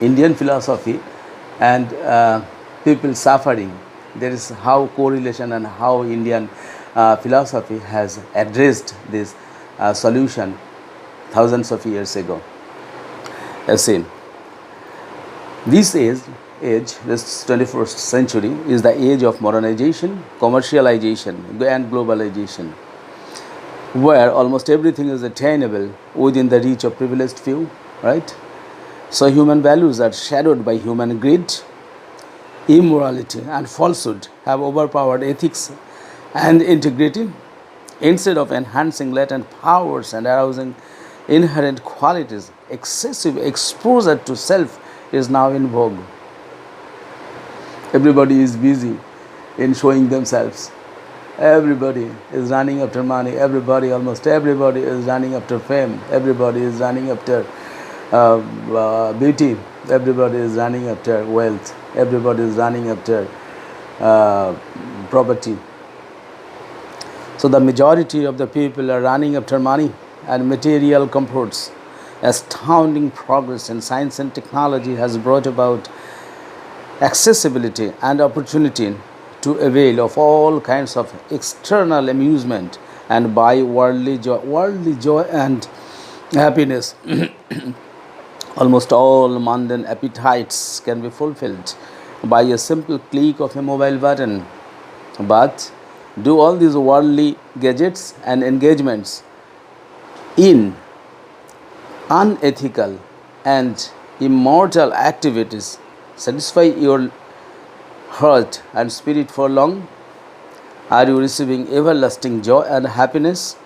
Indian philosophy and people suffering. There is how correlation and how Indian philosophy has addressed this solution thousands of years ago. As seen, this this 21st century, is the age of modernization, commercialization, and globalization, where almost everything is attainable within the reach of privileged few, right? So human values are shadowed by human greed, immorality, and falsehood have overpowered ethics and integrity. Instead of enhancing latent powers and arousing inherent qualities, excessive exposure to self is now in vogue. Everybody is busy in showing themselves. Everybody is running after money. Almost everybody is running after fame. Everybody is running after beauty. Everybody is running after wealth. Everybody is running after property. So the majority of the people are running after money and material comforts. Astounding progress in science and technology has brought about accessibility and opportunity to avail of all kinds of external amusement and buy worldly joy and happiness. Almost all mundane appetites can be fulfilled by a simple click of a mobile button. But do all these worldly gadgets and engagements in unethical and immortal activities satisfy your heart and spirit for long? Are you receiving everlasting joy and happiness,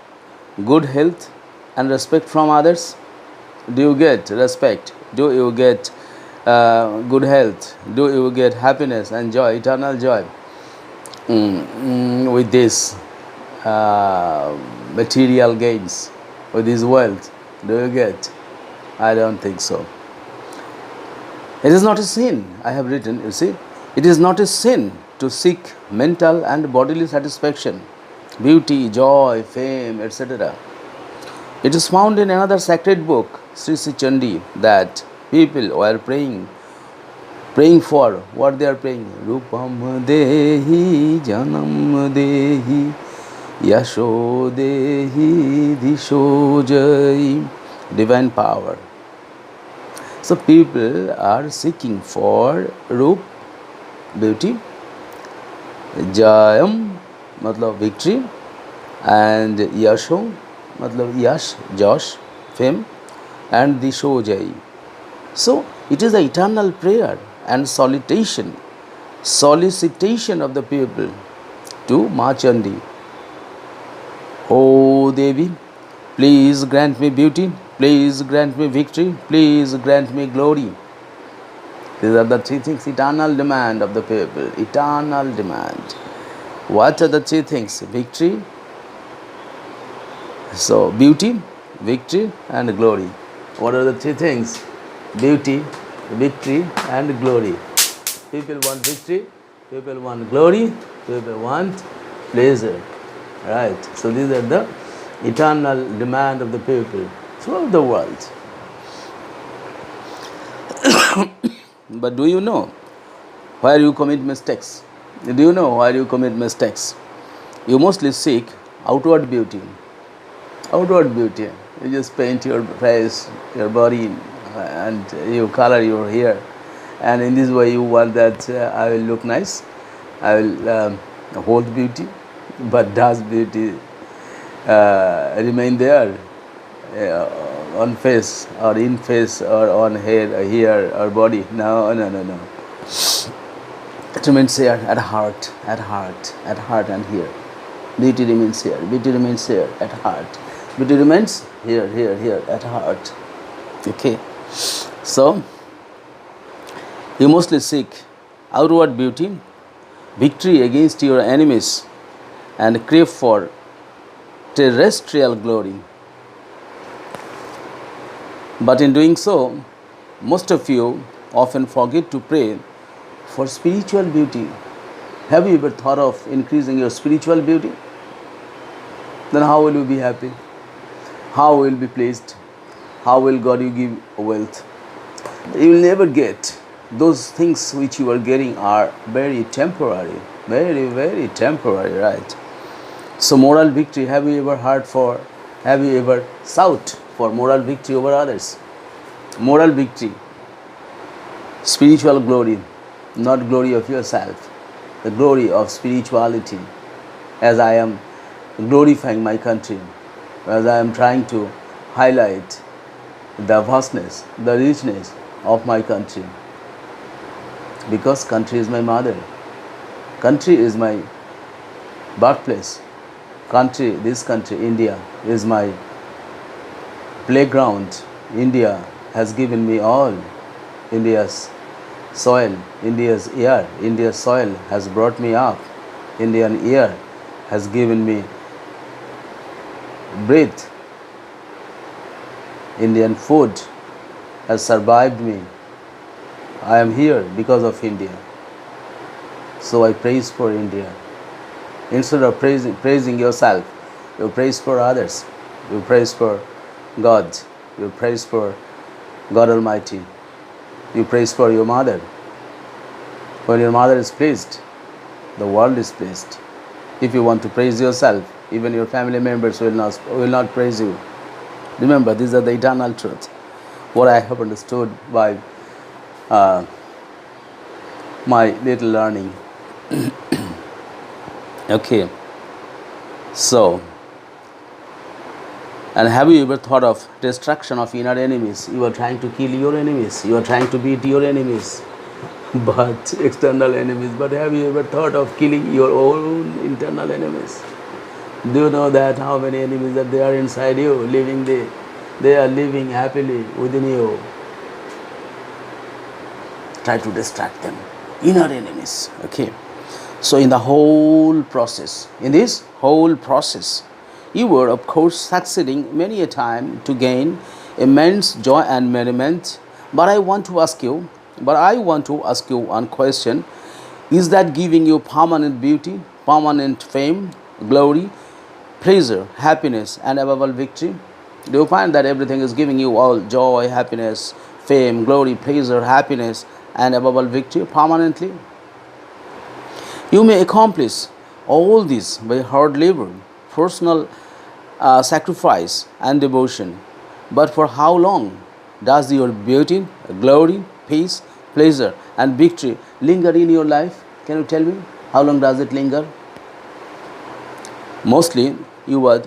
good health and respect from others? Do you get respect? Do you get good health? Do you get happiness and joy, eternal joy with this material gains, with this wealth? Do you get? I don't think so. It is not a sin, I have written, you see. It is not a sin to seek mental and bodily satisfaction, beauty, joy, fame, etc. It is found in another sacred book, Sri Sri Chandi, that people were praying for what they are praying. Rupam dehi janam dehi yasho dehi disho jai. Divine power. So people are seeking for Rup, beauty, Jayam, matlab victory, and Yasho, matlab Yash, Josh, fame, and Disho Jai. So it is the eternal prayer and solicitation of the people to Ma Chandi. O Devi, please grant me beauty, please grant me victory, please grant me glory. These are the three things, eternal demand of the people, eternal demand. What are the three things? Victory, so beauty, victory and glory. What are the three things? Beauty, victory and glory. People want victory, people want glory, people want pleasure. Right? So these are the eternal demand of the people throughout the world. But do you know where you commit mistakes? Do you know where you commit mistakes? You mostly seek outward beauty. Outward beauty. You just paint your face, your body, and you color your hair. And in this way you want that I will look nice, I will hold beauty. But does beauty remain there on face or in face or on head or hair or body? No. It remains here at heart and here. Beauty remains here. Beauty remains here at heart. Beauty remains here at heart. Okay. So you mostly seek outward beauty, victory against your enemies, and crave for terrestrial glory. But in doing so, most of you often forget to pray for spiritual beauty. Have you ever thought of increasing your spiritual beauty? Then how will you be happy? How will you be pleased? How will God you give wealth? You will never get. Those things which you are getting are very temporary, very, very temporary, right? So, moral victory, have you ever sought for moral victory over others? Moral victory, spiritual glory, not glory of yourself, the glory of spirituality, as I am glorifying my country, as I am trying to highlight the vastness, the richness of my country. Because country is my mother, country is my birthplace, country, this country, India, is my playground. India has given me all. India's soil, India's air, India's soil has brought me up. Indian air has given me breath. Indian food has survived me. I am here because of India. So I praise for India. Instead of praising yourself, you praise for others. You praise for God. You praise for God Almighty. You praise for your mother. When your mother is pleased, the world is pleased. If you want to praise yourself, even your family members will not praise you. Remember, these are the eternal truths. What I have understood by my little learning. Okay. So, and have you ever thought of destruction of inner enemies? You are trying to kill your enemies. You are trying to beat your enemies. But external enemies. But have you ever thought of killing your own internal enemies? Do you know that how many enemies that they are inside you, they are living happily within you? Try to distract them. Inner enemies. Okay. So in this whole process, you were of course succeeding many a time to gain immense joy and merriment. But I want to ask you one question. Is that giving you permanent beauty, permanent fame, glory, pleasure, happiness, and above all victory? Do you find that everything is giving you all joy, happiness, fame, glory, pleasure, happiness, and above all victory permanently? You may accomplish all this by hard labor, personal sacrifice, and devotion. But for how long does your beauty, glory, peace, pleasure, and victory linger in your life? Can you tell me? How long does it linger? Mostly, you are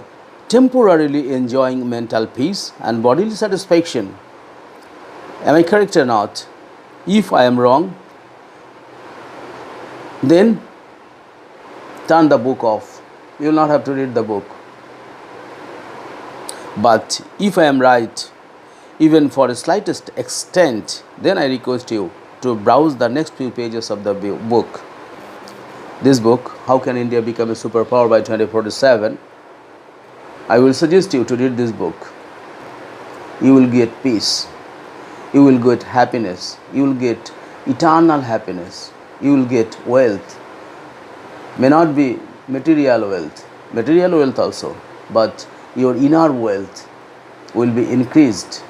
temporarily enjoying mental peace and bodily satisfaction. Am I correct or not? If I am wrong, then turn the book off. You will not have to read the book. But if I am right, even for the slightest extent, then I request you to browse the next few pages of the book. This book, How Can India Become a Superpower by 2047? I will suggest you to read this book. You will get peace. You will get happiness. You will get eternal happiness. You will get wealth. May not be material wealth also, but your inner wealth will be increased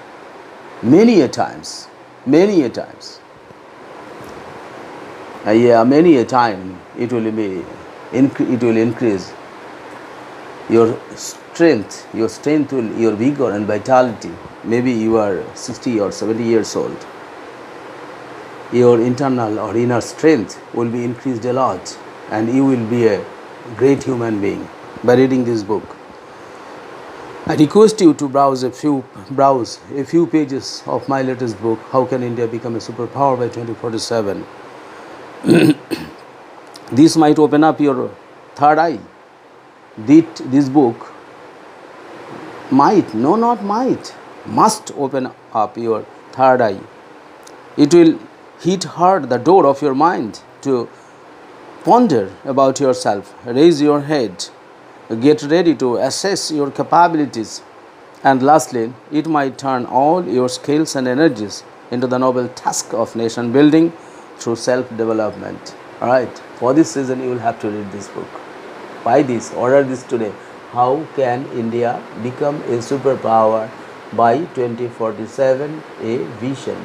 many a times. Many a time it will increase. Your strength, your vigor and vitality. Maybe you are 60 or 70 years old. Your internal or inner strength will be increased a lot, and you will be a great human being by reading this book. I request you to browse a few pages of my latest book, How Can India Become a Superpower by 2047. This might open up your third eye. This book must open up your third eye. It will hit hard the door of your mind to ponder about yourself, raise your head, get ready to assess your capabilities, and lastly, it might turn all your skills and energies into the noble task of nation building through self-development. Alright, for this reason you will have to read this book. Buy this, order this today. How Can India Become a Superpower by 2047, a Vision.